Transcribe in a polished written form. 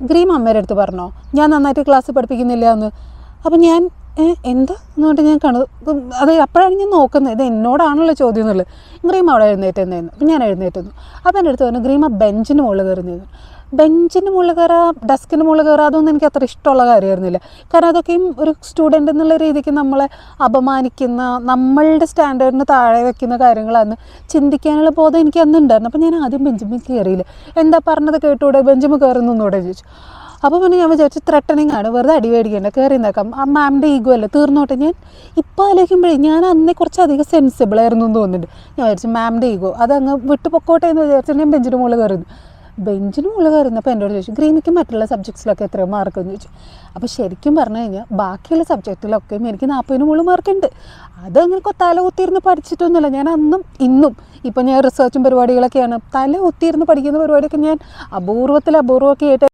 Grime അമ്മയുടെ അടുത്ത് പറഞ്ഞോ ഞാൻ നന്നായിട്ട് ക്ലാസ് പഠിപ്പിക്കുന്നില്ല എന്ന്? അപ്പം ഞാൻ എന്താ എന്ന് പറഞ്ഞിട്ട് ഞാൻ അത് അപ്പോഴാണ് ഞാൻ നോക്കുന്നത്, ഇത് എന്നോടാണല്ലോ ചോദ്യം എന്നുള്ളത്. ഗ്രീം അവിടെ എഴുന്നേറ്റുന്നതെന്ന്. അപ്പം ഞാൻ എഴുന്നേറ്റുന്നു. അപ്പം എൻ്റെ അടുത്ത് പറഞ്ഞു ഗ്രീം ആ ബെഞ്ചിന് മുകളിൽ കയറുന്നതെന്ന്. ബെഞ്ചിന് മുകളിൽ കയറുക, ഡെസ്കിന് മുകളിൽ കയറുക, അതൊന്നും എനിക്ക് അത്ര ഇഷ്ടമുള്ള കാര്യമായിരുന്നില്ല. കാരണം അതൊക്കെയും ഒരു സ്റ്റുഡൻ്റ് എന്നുള്ള രീതിക്ക് നമ്മളെ അപമാനിക്കുന്ന, നമ്മളുടെ സ്റ്റാൻഡേർഡിന് താഴെ വെക്കുന്ന കാര്യങ്ങളാണ്. ചിന്തിക്കാനുള്ള ബോധം എനിക്ക് അന്ന് ഉണ്ടായിരുന്നു. അപ്പോൾ ഞാൻ ആദ്യം ബെഞ്ചിൽ കയറിയില്ല. എന്താ പറഞ്ഞത് കേട്ടൂടെ, ബെഞ്ചിൽ കയറുന്നു എന്നൂടെ ചോദിച്ചു. അപ്പോൾ പിന്നെ ഞാൻ വിചാരിച്ചു ത്രെട്ടനിങ് ആണ്, വെറുതെ അടി മേടിക്കേണ്ട, കയറി നിൽക്കാം, ആ മാമിൻ്റെ ഈഗോ അല്ലേ തീർന്നോട്ടെ. ഞാൻ ഇപ്പോൾ ആലോചിക്കുമ്പോഴേ ഞാൻ അന്നേ കുറച്ചധികം സെൻസിബിൾ ആയിരുന്നു എന്ന് തോന്നുന്നുണ്ട്. ഞാൻ വിചാരിച്ചു മാമിൻ്റെ ഈഗോ അതങ്ങ് വിട്ട് പൊക്കോട്ടെ എന്ന് വിചാരിച്ചിട്ട് ഞാൻ ബെഞ്ചിന് മുകളിൽ കയറുന്നു. ബെഞ്ചിന് മുകളിൽ കയറുന്നപ്പോൾ എന്നോട് ചോദിച്ചു ഗ്രീമിക്ക് മറ്റുള്ള സബ്ജക്ട്സിലൊക്കെ എത്രയോ മാർക്കെന്ന് ചോദിച്ചു. അപ്പോൾ ശരിക്കും പറഞ്ഞു കഴിഞ്ഞാൽ ബാക്കിയുള്ള സബ്ജക്റ്റിലൊക്കെയും എനിക്ക് 40-ന് മുകളിൽ മാർക്കുണ്ട്. അതങ്ങനെ തല കുത്തിയിരുന്ന് പഠിച്ചിട്ടൊന്നുമില്ല. ഞാൻ അന്നും ഇന്നും ഇപ്പം ഞാൻ റിസർച്ചും പരിപാടികളൊക്കെയാണ്, തല കുത്തിയിരുന്ന് പഠിക്കുന്ന പരിപാടിയൊക്കെ ഞാൻ അപൂർവമൊക്കെ ആയിട്ട്